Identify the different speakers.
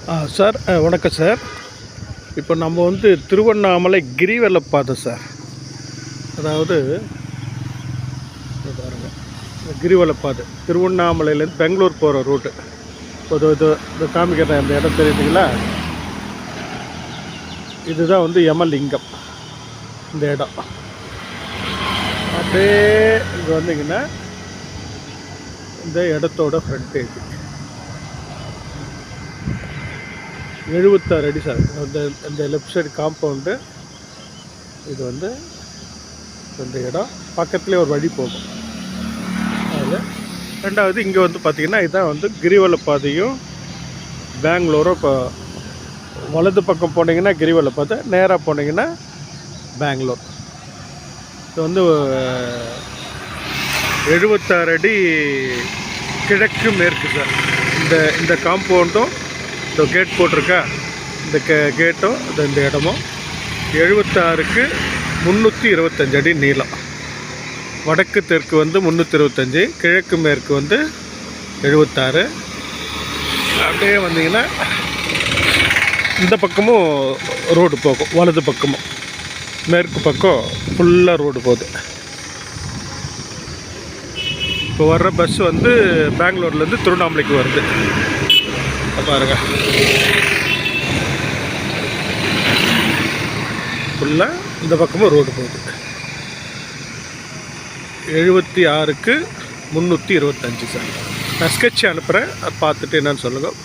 Speaker 1: Sir வணக்கம் sir. இப்போ நம்ம வந்து திருவண்ணாமலை கிரிவலம் பார்த்தோம் சார். அதாவது பாருங்கள், கிரிவலம் பாதை திருவண்ணாமலையிலேருந்து பெங்களூர் போகிற ரூட்டு. இது காமிக்கிறேன். அந்த இடம் தெரியுதுங்களா? இதுதான் வந்து யமலிங்கம். இந்த இடம் அப்படியே இங்கே வந்தீங்கன்னா இந்த இடத்தோட ஃப்ரண்டேஜ் 76 அடி சார். இந்த லெஃப்ட் சைடு காம்பவுண்டு இது வந்து இந்த இடம் பக்கத்துலேயே ஒரு வழி போகும். அதில் ரெண்டாவது இங்கே வந்து பார்த்திங்கன்னா இதுதான் வந்து கிரிவல பாதையும் பெங்களூரும். இப்போ வலது பக்கம் போனீங்கன்னா கிரிவல பாதை, நேராக போனீங்கன்னா பெங்களூர். இது வந்து 76 அடி கிழக்கு மேற்கு சார். இந்த காம்பவுண்டும் இந்த கேட் போட்டிருக்கா, இந்த கேட்டும் இந்த இடமும் 76க்கு 325 அடி நீளம். வடக்கு தெற்கு வந்து 325, கிழக்கு மேற்கு வந்து 76. அப்படியே வந்தீங்கன்னா இந்த பக்கமும் ரோடு போகும், வலது பக்கமும் மேற்கு பக்கம் ஃபுல்லாக ரோடு போகுது. இப்போ வர்ற பஸ் வந்து பெங்களூர்லேருந்து திருவண்ணாமலைக்கு வருது. பாருங்கள், ஃபுல்லாக இந்த பக்கமும் ரோடு போகுது. 76க்கு 325 சார். நான் ஸ்கெட்ச் அனுப்புகிறேன், அதை பார்த்துட்டு என்னன்னு சொல்லுங்கள்.